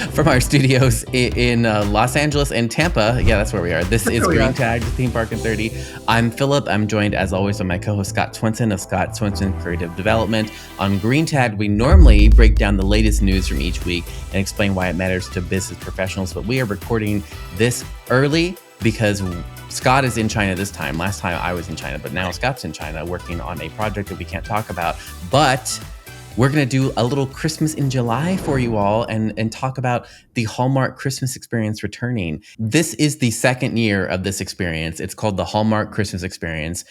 From our studios in Los Angeles and Tampa. Yeah, that's where we are. This is Green Tag, Theme Park in 30. I'm Philip. I'm joined, as always, by my co-host Scott Swinson of Scott Swinson Creative Development. On Green Tag, we normally break down the latest news from each week and explain why it matters to business professionals, but we are recording this early because Scott is in China this time. Last time I was in China, but now Scott's in China working on a project that we can't talk about. But we're going to do a little Christmas in July for you all and talk about the Hallmark Christmas experience returning. This is the second year of this experience. It's called the Hallmark Christmas Experience.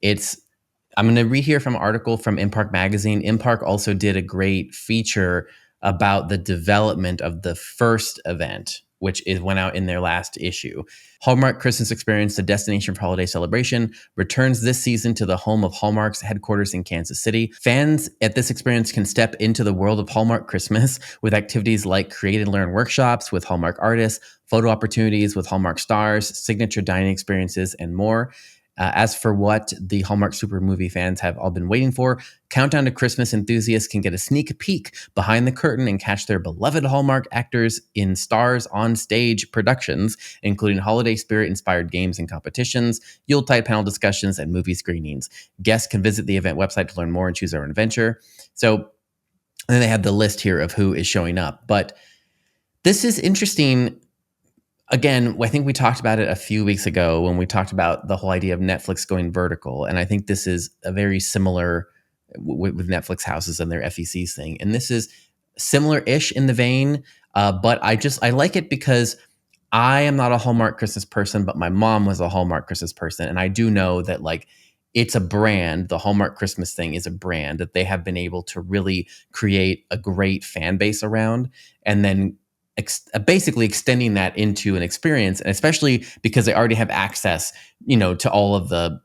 I'm going to read here from an article from Impark magazine. Impark also did a great feature about the development of the first event, which went out in their last issue. Hallmark Christmas Experience, the destination for holiday celebration, returns this season to the home of Hallmark's headquarters in Kansas City. Fans at this experience can step into the world of Hallmark Christmas with activities like create and learn workshops with Hallmark artists, photo opportunities with Hallmark stars, signature dining experiences, and more. As for what the Hallmark Super Movie fans have all been waiting for, Countdown to Christmas enthusiasts can get a sneak peek behind the curtain and catch their beloved Hallmark actors in stars on stage productions, including holiday spirit-inspired games and competitions, Yuletide panel discussions, and movie screenings. Guests can visit the event website to learn more and choose their own adventure. And then they have the list here of who is showing up. But this is interesting. Again, I think we talked about it a few weeks ago when we talked about the whole idea of Netflix going vertical. And I think this is a very similar with Netflix houses and their FECs thing. And this is similar-ish in the vein, but I like it because I am not a Hallmark Christmas person, but my mom was a Hallmark Christmas person. And I do know that it's a brand. The Hallmark Christmas thing is a brand that they have been able to really create a great fan base around, and then basically extending that into an experience, and especially because they already have access, to all of the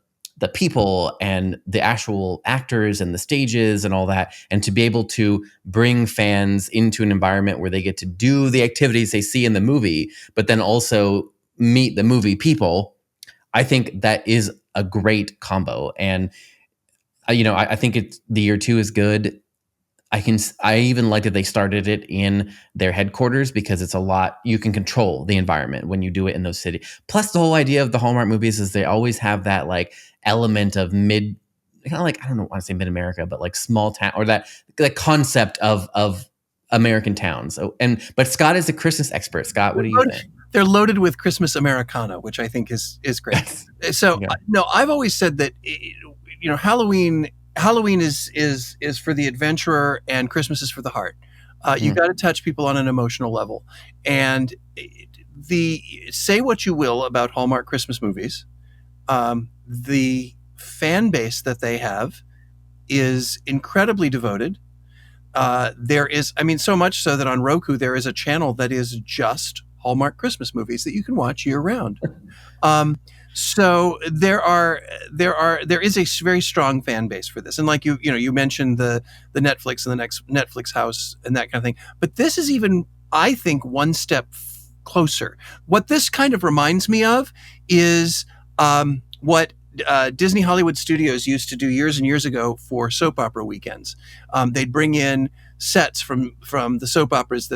people and the actual actors and the stages and all that, and to be able to bring fans into an environment where they get to do the activities they see in the movie, but then also meet the movie people. I think that is a great combo, and I think the year 2 is good. I even like that they started it in their headquarters because it's a lot. You can control the environment when you do it in those cities. Plus, the whole idea of the Hallmark movies is they always have that element of I don't know, want to say mid America, but small town, or that concept of American towns. But Scott is a Christmas expert. Scott, what do you think? They're loaded with Christmas Americana, which I think is great. So yeah. No, I've always said that Halloween is for the adventurer and Christmas is for the heart. You got to touch people on an emotional level. And say what you will about Hallmark Christmas movies, the fan base that they have is incredibly devoted. There is, so much so that on Roku there is a channel that is just Hallmark Christmas movies that you can watch year round. So there is a very strong fan base for this, and you mentioned the Netflix and the next Netflix house and that kind of thing. But this is even, I think, one step closer. What this kind of reminds me of is what Disney Hollywood Studios used to do years and years ago for soap opera weekends. They'd bring in sets from the soap operas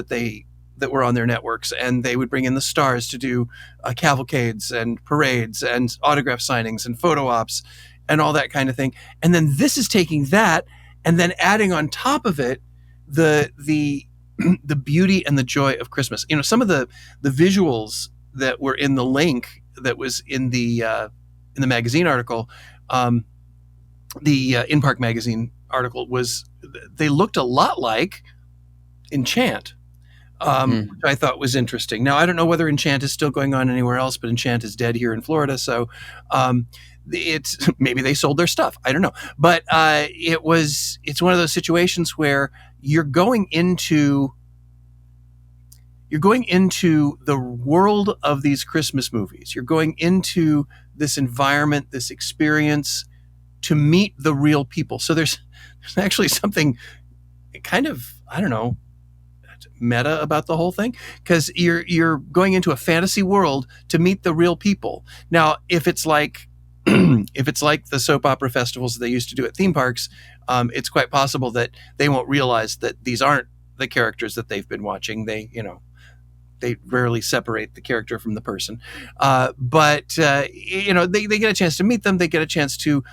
that were on their networks, and they would bring in the stars to do cavalcades and parades and autograph signings and photo ops and all that kind of thing. And then this is taking that and then adding on top of it the beauty and the joy of Christmas. Some of the visuals that were in the link that was in the magazine article, the Impark magazine article, they looked a lot like Enchant. Which I thought was interesting. Now, I don't know whether Enchant is still going on anywhere else, but Enchant is dead here in Florida, so maybe they sold their stuff. I don't know, but it's one of those situations where you're going into the world of these Christmas movies. You're going into this environment, this experience, to meet the real people. So there's actually something kind of, I don't know, meta about the whole thing, because you're going into a fantasy world to meet the real people. Now, if it's like the soap opera festivals that they used to do at theme parks, it's quite possible that they won't realize that these aren't the characters that they've been watching. they rarely separate the character from the person. But they get a chance to meet them. They get a chance to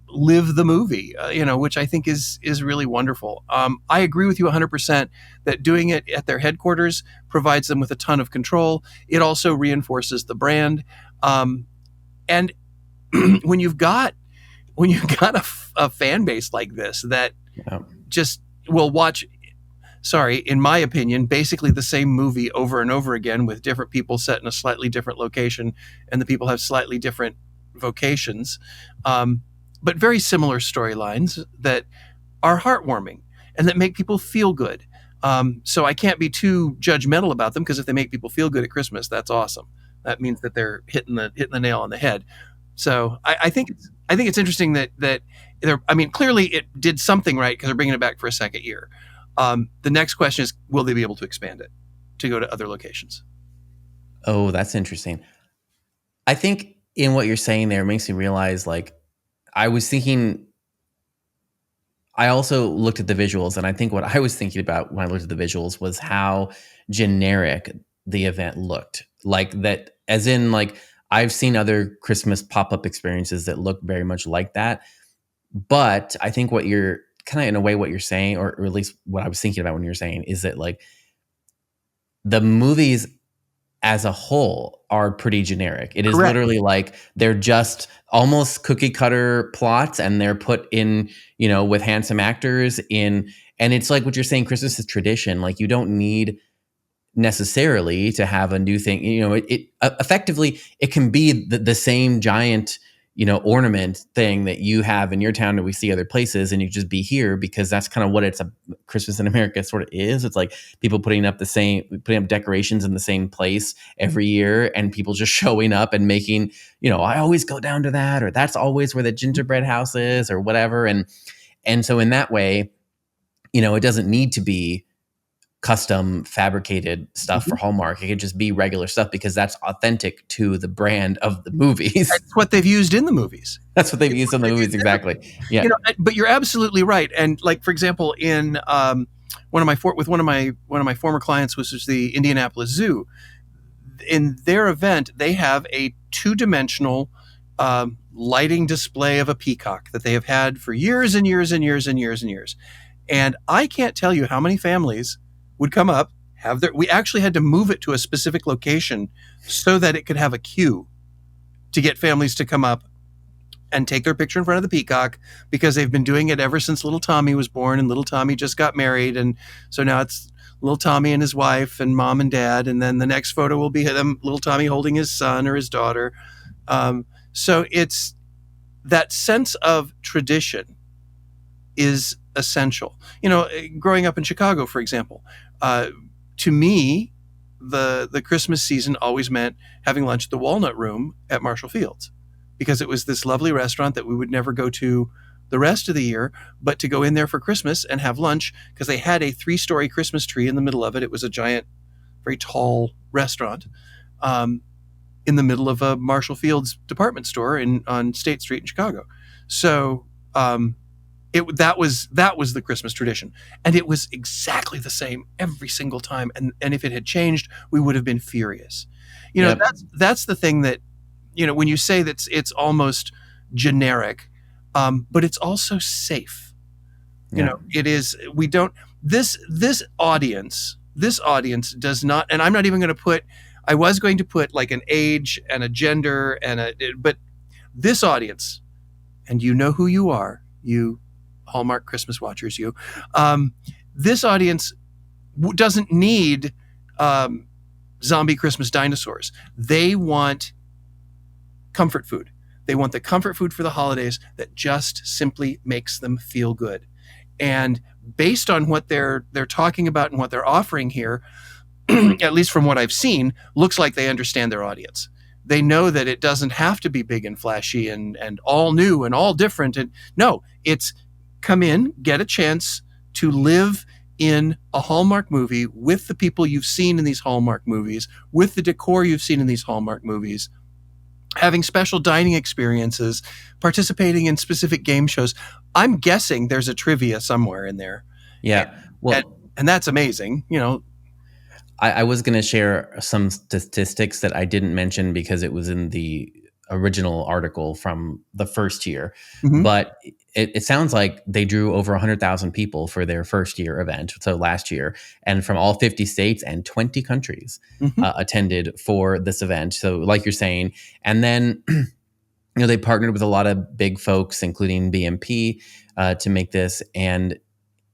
live the movie, which I think is really wonderful. I agree with you 100% that doing it at their headquarters provides them with a ton of control. It also reinforces the brand. And when you've got a fan base like this that just will watch, in my opinion, basically the same movie over and over again with different people set in a slightly different location, and the people have slightly different vocations, but very similar storylines that are heartwarming and that make people feel good. So I can't be too judgmental about them, because if they make people feel good at Christmas, that's awesome. That means that they're hitting the nail on the head. So I think it's interesting that clearly it did something right, because they're bringing it back for a second year. The next question is, will they be able to expand it to go to other locations? Oh, that's interesting. I think in what you're saying there, it makes me realize, like, I was thinking, I also looked at the visuals, and I think what I was thinking about when I looked at the visuals was how generic the event looked. Like that, as in, like, I've seen other Christmas pop-up experiences that look very much like that. But I think what you're kind of, in a way, what you're saying, or at least what I was thinking about when you're saying, is that, like, the movies as a whole are pretty generic. It is Correct. literally like they're just almost cookie cutter plots, and they're put in, with handsome actors in. And it's like what you're saying, Christmas is tradition. Like, you don't need necessarily to have a new thing. It effectively, it can be the same giant, ornament thing that you have in your town that we see other places, and you just be here because that's kind of what Christmas in America sort of is. It's like people putting up decorations in the same place every year, and people just showing up and making, I always go down to that, or that's always where the gingerbread house is, or whatever. And so in that way, it doesn't need to be custom fabricated stuff for Hallmark. It could just be regular stuff, because that's authentic to the brand of the movies. That's what they've used in the movies. That's what they've used in the movies, exactly. Yeah. But you're absolutely right. And, like, for example, in one of my former clients, which was the Indianapolis Zoo, in their event, they have a 2-dimensional lighting display of a peacock that they have had for years and years and years and years and years. And I can't tell you how many families would come up, we actually had to move it to a specific location so that it could have a queue to get families to come up and take their picture in front of the peacock, because they've been doing it ever since little Tommy was born, and little Tommy just got married. And so now it's little Tommy and his wife and mom and dad. And then the next photo will be little Tommy holding his son or his daughter. So it's that sense of tradition is essential. Growing up in Chicago, for example, to me, the Christmas season always meant having lunch at the Walnut Room at Marshall Fields, because it was this lovely restaurant that we would never go to the rest of the year, but to go in there for Christmas and have lunch, because they had a 3-story Christmas tree in the middle of it. It was a giant, very tall restaurant in the middle of a Marshall Fields department store on State Street in Chicago. So that was the Christmas tradition, and it was exactly the same every single time. And if it had changed, we would have been furious. Yep. That's the thing that, when you say that it's almost generic, but it's also safe. It is. We don't. This audience does not. And I'm not even going to put. I was going to put like an age and a gender but this audience, and you know who you are, you Hallmark Christmas watchers, this audience doesn't need zombie Christmas dinosaurs. They want comfort food. They want the comfort food for the holidays that just simply makes them feel good. And based on what they're talking about and what they're offering here, at least from what I've seen, looks like they understand their audience. They know that it doesn't have to be big and flashy and all new and all different. And no, it's come in, get a chance to live in a Hallmark movie with the people you've seen in these Hallmark movies, with the decor you've seen in these Hallmark movies, having special dining experiences, participating in specific game shows. I'm guessing there's a trivia somewhere in there. Yeah. And that's amazing. I was going to share some statistics that I didn't mention because it was in the original article from the first year, Mm-hmm. but it sounds like they drew over 100,000 people for their first year event, so last year, and from all 50 states and 20 countries Mm-hmm. attended for this event. So, like you're saying, and then they partnered with a lot of big folks, including BMP, to make this. And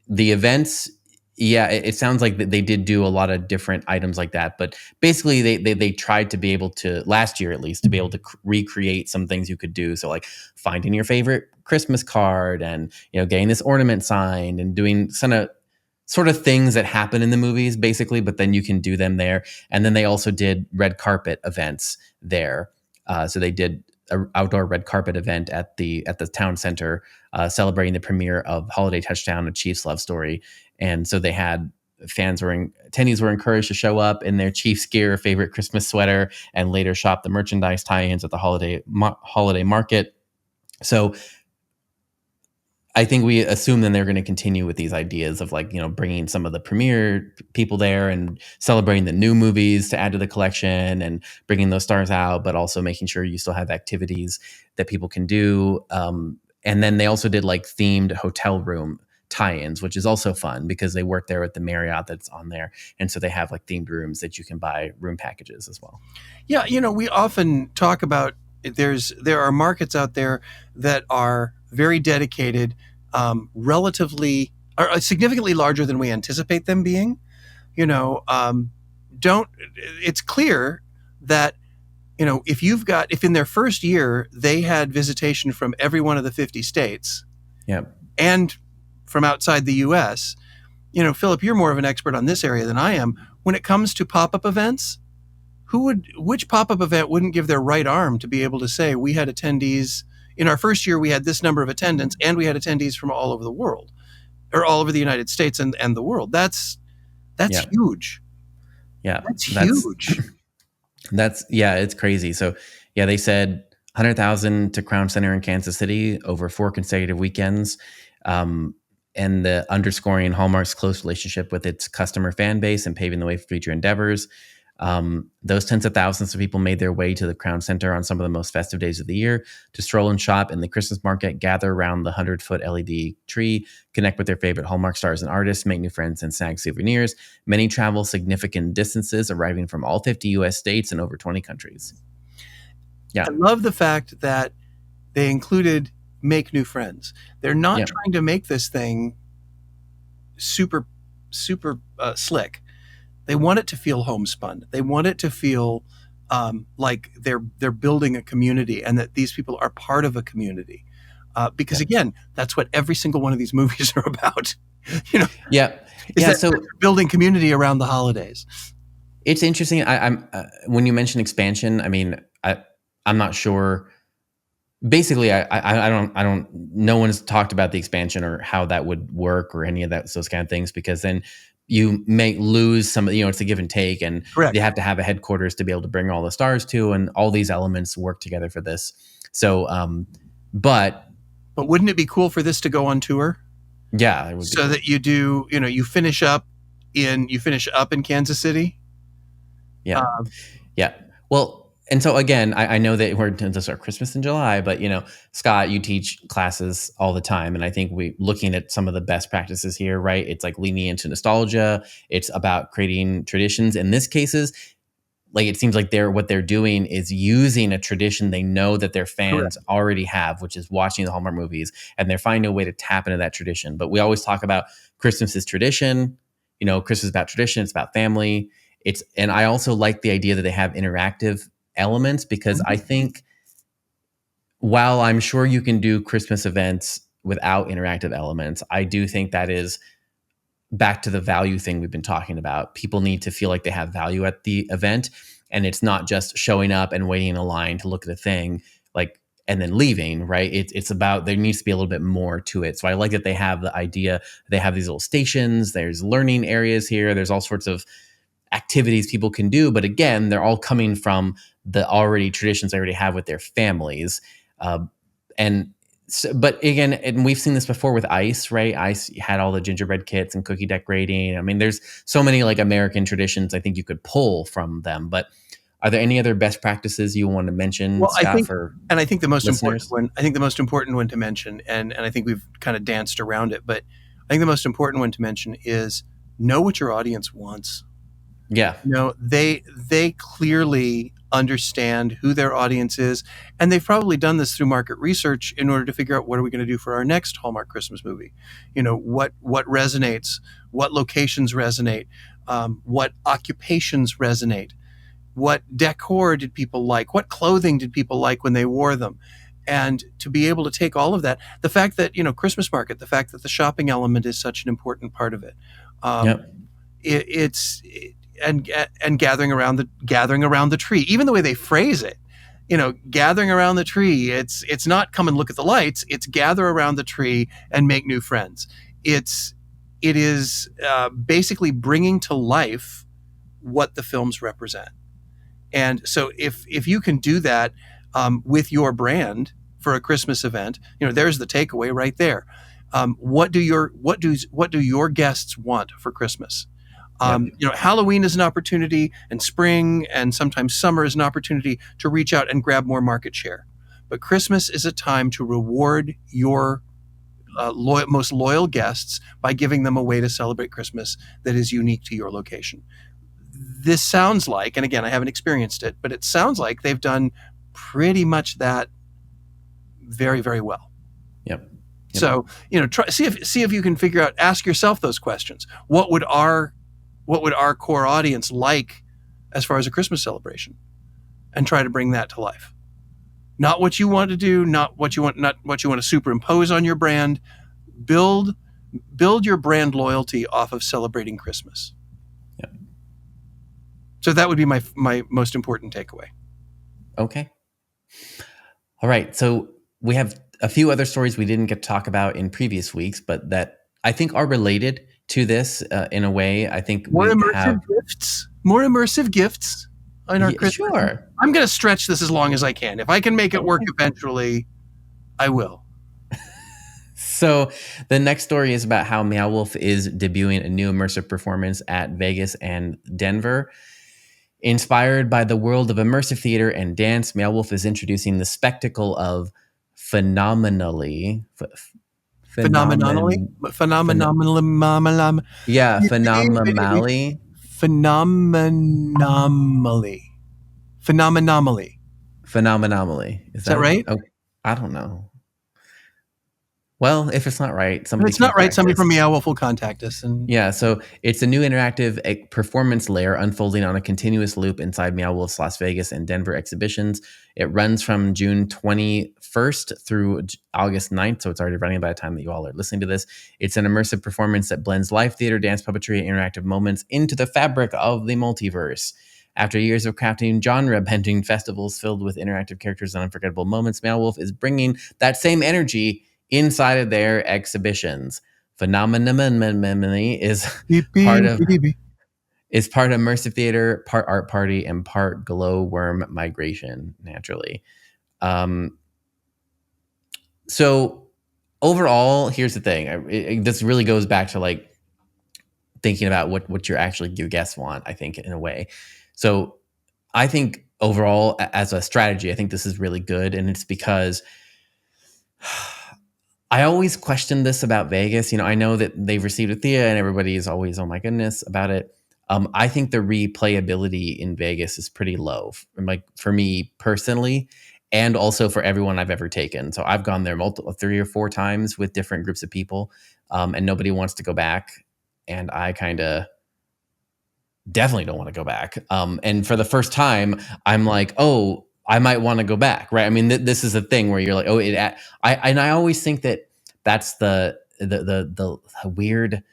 the events, yeah, it sounds like they did do a lot of different items like that, but basically they tried to be able to, last year at least, to be able to recreate some things you could do. So like finding your favorite Christmas card, and getting this ornament signed, and doing sort of things that happen in the movies basically, but then you can do them there. And then they also did red carpet events there. So they did an outdoor red carpet event at the town center, celebrating the premiere of Holiday Touchdown: A Chiefs Love Story. And so they had attendees were encouraged to show up in their Chiefs gear, favorite Christmas sweater, and later shop the merchandise tie-ins at the holiday market. So I think we assume then they're going to continue with these ideas of bringing some of the premiere people there and celebrating the new movies to add to the collection and bringing those stars out, but also making sure you still have activities that people can do. And then they also did themed hotel room tie-ins, which is also fun because they work there at the Marriott that's on there. And so they have themed rooms that you can buy room packages as well. Yeah, we often talk about there are markets out there that are very dedicated, relatively or significantly larger than we anticipate them being. Don't It's clear that if in their first year they had visitation from every one of the 50 states, and from outside the U.S. Philip, you're more of an expert on this area than I am. When it comes to pop-up events, which pop-up event wouldn't give their right arm to be able to say, we had attendees in our first year, we had this number of attendants, and we had attendees from all over the world, or all over the United States and the world. That's huge. Yeah, that's huge. It's crazy. So they said 100,000 to Crown Center in Kansas City over 4 consecutive weekends. And the underscoring Hallmark's close relationship with its customer fan base and paving the way for future endeavors. Those tens of thousands of people made their way to the Crown Center on some of the most festive days of the year to stroll and shop in the Christmas market, gather around the 100-foot LED tree, connect with their favorite Hallmark stars and artists, make new friends, and snag souvenirs. Many travel significant distances, arriving from all 50 U.S. states and over 20 countries. Yeah. I love the fact that they included make new friends. They're not trying to make this thing super slick. They want it to feel homespun. They want it to feel like they're building a community, and that these people are part of a community. Because again, that's what every single one of these movies are about. So building community around the holidays. It's interesting. I'm when you mention expansion, I mean, I'm not sure. Basically, I don't. No one's talked about the expansion or how that would work or any of those kind of things, because then you may lose some. It's a give and take, and Correct. They have to have a headquarters to be able to bring all the stars to, and all these elements work together for this. So, but wouldn't it be cool for this to go on tour? Yeah, it would be so cool. That you do. You finish up in Kansas City. Yeah, yeah. Well. And so again, I know that we're going to start Christmas in July, but Scott, you teach classes all the time, and I think looking at some of the best practices here, right? It's leaning into nostalgia. It's about creating traditions. In this cases, it seems like what they're doing is using a tradition they know that their fans Correct. already have, which is watching the Hallmark movies, and they're finding a way to tap into that tradition. But we always talk about Christmas is tradition. Christmas is about tradition. It's about family. And I also like the idea that they have interactive elements, because I think while I'm sure you can do Christmas events without interactive elements, I do think that is back to the value thing we've been talking about. People need to feel like they have value at the event, and it's not just showing up and waiting in a line to look at a thing and then leaving, right? It's about, there needs to be a little bit more to it. So I like that they have the idea, they have these little stations, there's learning areas here, there's all sorts of activities people can do, but again, they're all coming from the traditions they already have with their families. And So, but again, and we've seen this before with ice, right? Ice had all the gingerbread kits and cookie decorating. I mean, there's so many like American traditions I think you could pull from them. But are there any other best practices you want to mention, Well, Scott, for I think the most important listeners? one, to mention, and I think we've kind of danced around it, but I think the most important one to mention is know what your audience wants. Yeah. They clearly understand who their audience is, and they've probably done this through market research in order to figure out what are we going to do for our next Hallmark Christmas movie. What resonates, what locations resonate, what occupations resonate, what decor did people like, what clothing did people like when they wore them. And to be able to take all of that, the fact that Christmas market, the fact that the shopping element is such an important part of it. Yep. It's and gathering around the tree, even the way they phrase it, gathering around the tree, it's not come and look at the lights, it's gather around the tree and make new friends. It is basically bringing to life what the films represent. And so if you can do that with your brand for a Christmas event, there's the takeaway right there. What do your guests want for Christmas? Yep. Halloween is an opportunity, and spring and sometimes summer is an opportunity to reach out and grab more market share. But Christmas is a time to reward your most loyal guests by giving them a way to celebrate Christmas that is unique to your location. This sounds like, and again, I haven't experienced it, but it sounds like they've done pretty much that very, very well. Yep. So, see if you can figure out, ask yourself those questions. What would our core audience like as far as a Christmas celebration? And try to bring that to life. Not what you want to do, not what you want to superimpose on your brand. Build your brand loyalty off of celebrating Christmas. Yep. So that would be my most important takeaway. Okay. All right. So we have a few other stories we didn't get to talk about in previous weeks, but that I think are related to this in a way. I think more immersive gifts on our Christmas. Sure. I'm going to stretch this as long as I can. If I can make it work eventually, I will. So the next story is about how Meow Wolf is debuting a new immersive performance at Vegas and Denver. Inspired by the world of immersive theater and dance, Meow Wolf is introducing the spectacle of Phenomenally. Phenomenally. Yeah, Phenomenally. Phenomenally. Is that right? Okay. I don't know. Well, if it's not right, somebody. If it's not right, somebody from Meow Wolf will contact us. Yeah, so it's a new interactive performance layer unfolding on a continuous loop inside Meow Wolf's Las Vegas and Denver exhibitions. It runs from June 21st through August 9th, so it's already running by the time that you all are listening to this. It's an immersive performance that blends live theater, dance, puppetry, and interactive moments into the fabric of the multiverse. After years of crafting genre-bending festivals filled with interactive characters and unforgettable moments, Meow Wolf is bringing that same energy inside of their exhibitions. Phenomenally is part of immersive theater, part art party, and part glowworm migration, naturally. So overall, here's the thing. This really goes back to like thinking about what your guests want, I think, in a way. So I think overall, as a strategy, I think this is really good. And it's because I always question this about Vegas. I know that they've received a Thea and everybody is always, oh my goodness, about it. I think the replayability in Vegas is pretty low, like for me personally, and also for everyone I've ever taken. So I've gone there 3 or 4 times with different groups of people, and nobody wants to go back. And I kind of definitely don't want to go back. And for the first time, I'm like, oh, I might want to go back, right? I mean, this is a thing where you're like, oh, I always think that that's the weird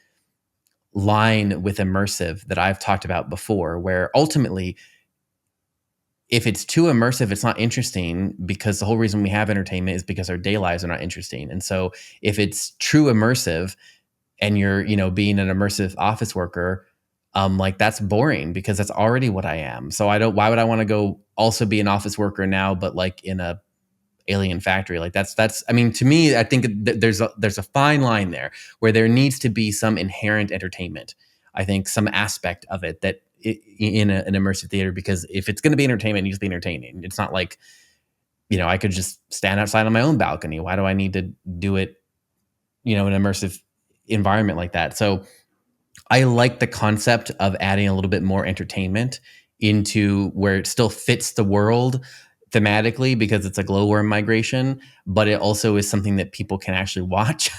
line with immersive that I've talked about before, where ultimately, if it's too immersive, it's not interesting, because the whole reason we have entertainment is because our day lives are not interesting. And so if it's true immersive and you're, being an immersive office worker, like that's boring, because that's already what I am. So why would I want to go also be an office worker now, but like in a alien factory. Like that's I mean, to me, I think there's a fine line there where there needs to be some inherent entertainment. I think some aspect of it that in an immersive theater, because if it's going to be entertainment, it needs to be entertaining. It's not like, I could just stand outside on my own balcony. Why do I need to do it, in an immersive environment like that? So I like the concept of adding a little bit more entertainment into where it still fits the world thematically, because it's a glowworm migration, but it also is something that people can actually watch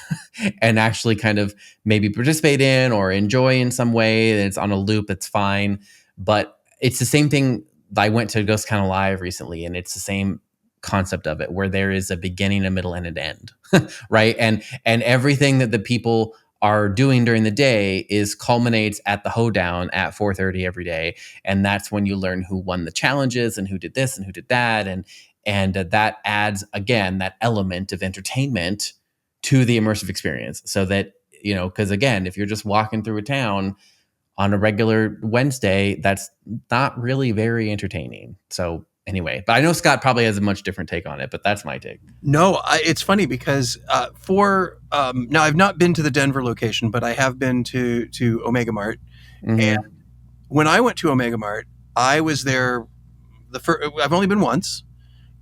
and actually kind of maybe participate in or enjoy in some way. And it's on a loop, it's fine. But it's the same thing. I went to Ghost Kind of Live recently, and it's the same concept of it, where there is a beginning, a middle, and an end, right? And everything that the people are doing during the day culminates at the hoedown at 4:30 every day, and that's when you learn who won the challenges and who did this and who did that, and that adds again that element of entertainment to the immersive experience. So that because again, if you're just walking through a town on a regular Wednesday, that's not really very entertaining. So anyway, but I know Scott probably has a much different take on it, but that's my take. No, it's funny because now I've not been to the Denver location, but I have been to Omega Mart. Mm-hmm. And when I went to Omega Mart, I was there I've only been once,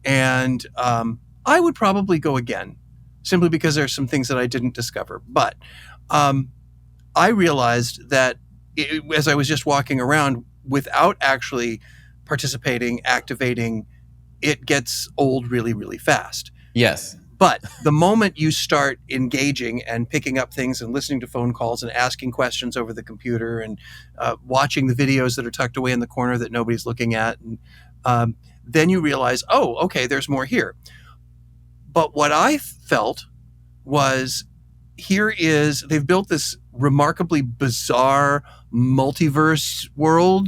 and I would probably go again, simply because there's some things that I didn't discover. But I realized that as I was just walking around without actually participating, activating, it gets old really, really fast. Yes. But the moment you start engaging and picking up things and listening to phone calls and asking questions over the computer and watching the videos that are tucked away in the corner that nobody's looking at, and then you realize, oh, okay, there's more here. But what I felt was, they've built this remarkably bizarre multiverse world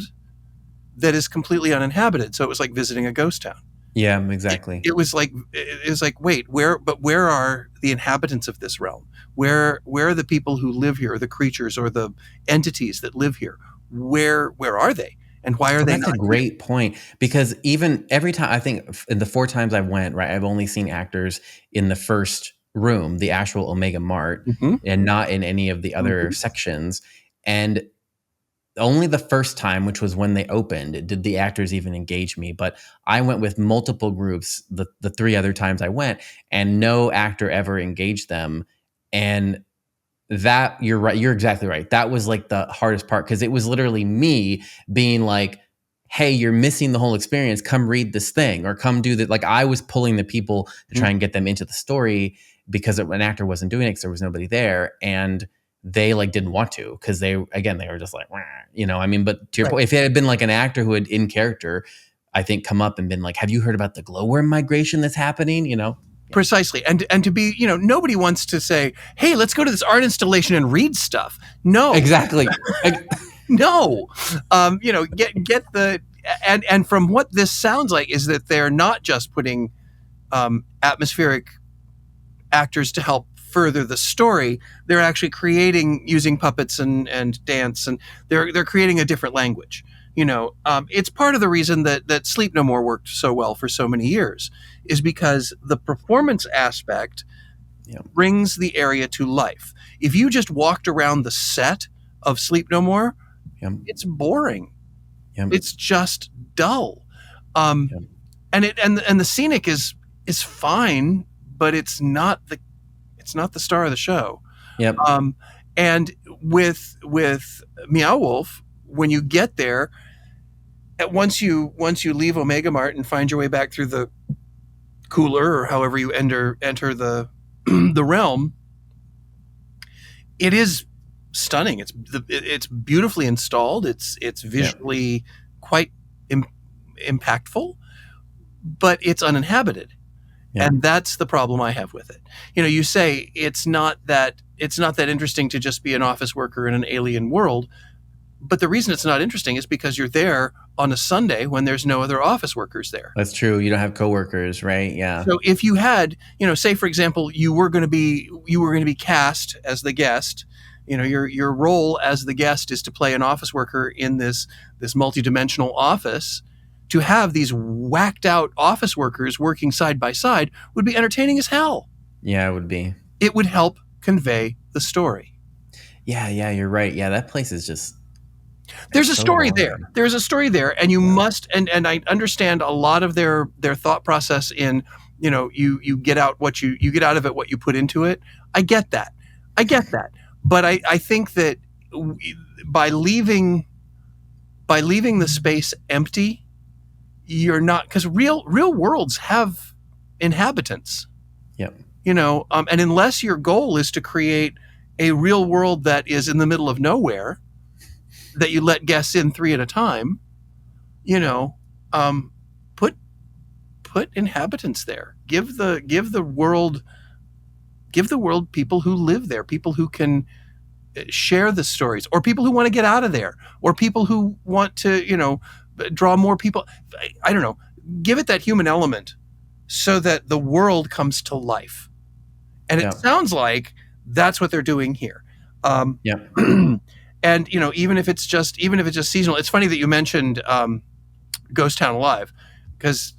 that is completely uninhabited. So it was like visiting a ghost town. Yeah, exactly. It was like, wait, where are the inhabitants of this realm? Where are the people who live here, or the creatures or the entities that live here? Where are they? And why are they not? That's a great point, because even every time, I think in the 4 times I went, right, I've only seen actors in the first room, the actual Omega Mart, Mm-hmm. and not in any of the other sections. And only the first time, which was when they opened, did the actors even engage me. But I went with multiple groups the 3 other times I went, and no actor ever engaged them. And that, you're right, you're exactly right. That was like the hardest part, because it was literally me being like, hey, you're missing the whole experience. Come read this thing, or come do that. Like, I was pulling the people to try and get them into the story, because an actor wasn't doing it because there was nobody there. And they like didn't want to, because they were just like, I mean, but to your point, if it had been like an actor who had in character, I think, come up and been like, have you heard about the glowworm migration that's happening? Precisely. And to be, nobody wants to say, hey, let's go to this art installation and read stuff. No. Exactly. No. Get the, and from what this sounds like is that they're not just putting atmospheric actors to help further the story. They're actually using puppets and dance, and they're creating a different language. It's part of the reason that Sleep No More worked so well for so many years, is because the performance aspect brings the area to life. If you just walked around the set of Sleep No More, it's boring. It's just dull. And the scenic is fine, but it's not the star of the show. Yep. And with Meow Wolf, when you get there, once you leave Omega Mart and find your way back through the cooler, or however you enter the the realm, it is stunning. It's beautifully installed. It's visually quite impactful, but it's uninhabited. Yeah. And that's the problem I have with it. You say it's not that interesting to just be an office worker in an alien world, but the reason it's not interesting is because you're there on a Sunday when there's no other office workers there. That's true. You don't have coworkers, right? Yeah. So if you had, say for example, you were going to be cast as the guest, your role as the guest is to play an office worker in this multidimensional office. to have these whacked out office workers working side by side would be entertaining as hell. Yeah, it would be. It would help convey the story. Yeah, you're right. Yeah, that place is just There's a so story there. boring. There's a story there, and you must. And I understand a lot of their thought process in, you get out what you get out of it what you put into it. I get that. But I think that by leaving the space empty, you're not, because real worlds have inhabitants. Yep. And unless your goal is to create a real world that is in the middle of nowhere, that you let guests in 3 at a time, put inhabitants there. Give the world people who live there, people who can share the stories, or people who want to get out of there, or people who want to, draw more people. I don't know. Give it that human element so that the world comes to life. And it sounds like that's what they're doing here. Yeah. And even if it's just seasonal. It's funny that you mentioned Ghost Town Alive, because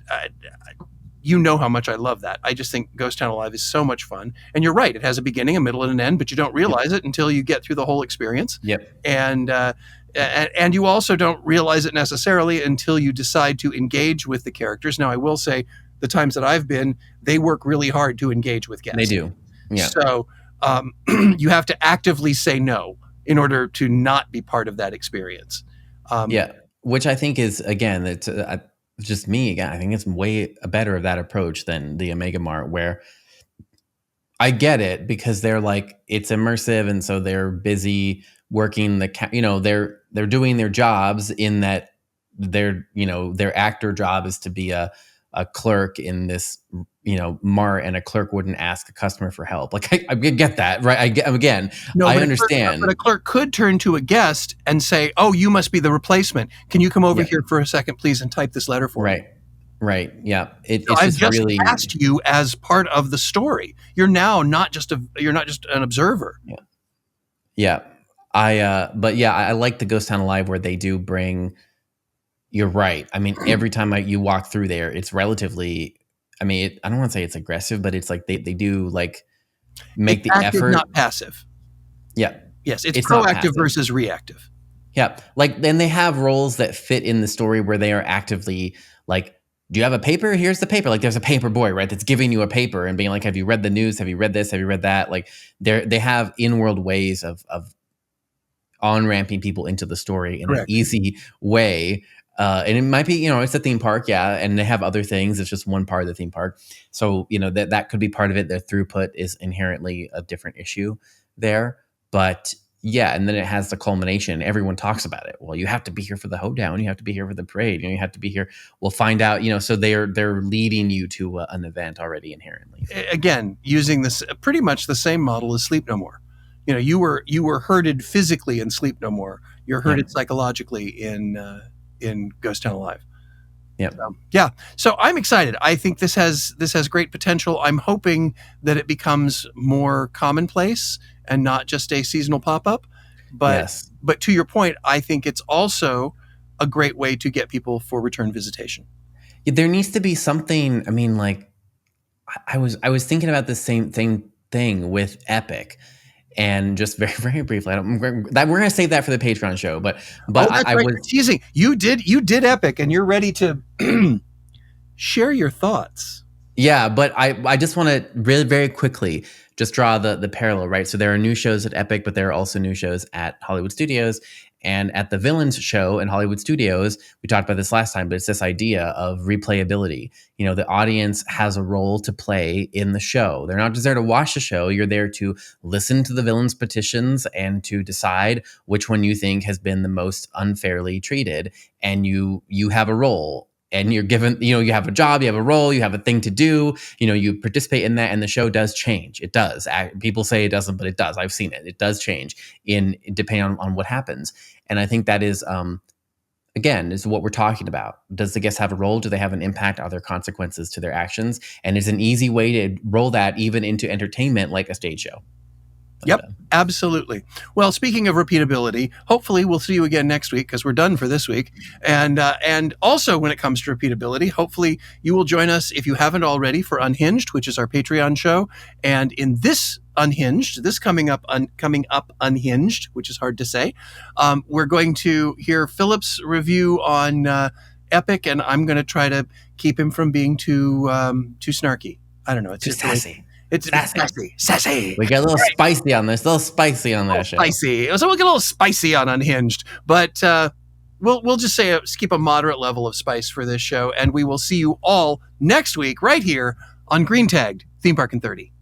you know how much I love that. I just think Ghost Town Alive is so much fun. And you're right; it has a beginning, a middle, and an end, but you don't realize it until you get through the whole experience. Yep. And you also don't realize it necessarily until you decide to engage with the characters. Now, I will say, the times that I've been, they work really hard to engage with guests. They do. Yeah. So you have to actively say no in order to not be part of that experience. Which I think is, again, it's just me again. I think it's way better of that approach than the Omega Mart, where I get it because they're like, it's immersive, and so they're busy working they're doing their jobs in that their actor job is to be a clerk in this mart, and a clerk wouldn't ask a customer for help. Like I get that, right? I understand. But a clerk could turn to a guest and say, "Oh, you must be the replacement. Can you come over here for a second, please, and type this letter for me?" Right. Yeah. I've just asked you as part of the story. You're now not just an observer. Yeah. I like the Ghost Town Alive where they do bring. You're right. I mean, every time you walk through there, it's relatively. I mean, I don't want to say it's aggressive, but it's like they do like make it's the active, effort. not passive. Yeah. Yes, it's proactive versus reactive. Yeah. Like, then they have roles that fit in the story where they are actively like, do you have a paper? Here's the paper. Like, there's a paper boy, right? That's giving you a paper and being like, have you read the news? Have you read this? Have you read that? Like, they have in-world ways of on-ramping people into the story in an easy way. And it might be, it's a theme park, and they have other things. It's just one part of the theme park. So, that could be part of it. The throughput is inherently a different issue there. But and then it has the culmination. Everyone talks about it. Well, you have to be here for the hoedown. You have to be here for the parade. You have to be here. We'll find out, so they're leading you to an event already inherently. Again, using this pretty much the same model as Sleep No More. You were herded physically in Sleep No More. You're herded psychologically in Ghost Town Alive. So I'm excited. I think this has great potential. I'm hoping that it becomes more commonplace and not just a seasonal pop-up. But to your point, I think it's also a great way to get people for return visitation. There needs to be something. I mean, like, I was thinking about the same thing with Epic. And just very, very briefly, we're going to save that for the Patreon show. But I was teasing. You did Epic, and you're ready to share your thoughts. Yeah, but I just want to really very quickly just draw the parallel, right? So there are new shows at Epic, but there are also new shows at Hollywood Studios. And at the Villains show in Hollywood Studios, we talked about this last time, but it's this idea of replayability. The audience has a role to play in the show. They're not just there to watch the show. You're there to listen to the villains' petitions and to decide which one you think has been the most unfairly treated. And you have a role. And you're given, you have a job, you have a role, you have a thing to do, you participate in that, and the show does change. It does. People say it doesn't, but it does. I've seen it. It does change depending on what happens. And I think that is, again, is what we're talking about. Does the guest have a role? Do they have an impact? Are there consequences to their actions? And it's an easy way to roll that even into entertainment, like a stage show. Yep, absolutely. Well, speaking of repeatability, hopefully we'll see you again next week because we're done for this week. And also when it comes to repeatability, hopefully you will join us if you haven't already for Unhinged, which is our Patreon show. And in this Unhinged, this coming up Unhinged, which is hard to say, we're going to hear Philip's review on Epic, and I'm going to try to keep him from being too snarky. I don't know. It's too just sassy. It's sassy. We get a little spicy on this. A little spicy on that show. Spicy. So we'll get a little spicy on Unhinged, but we'll just say keep a moderate level of spice for this show, and we will see you all next week right here on Green Tagged Theme Park in 30.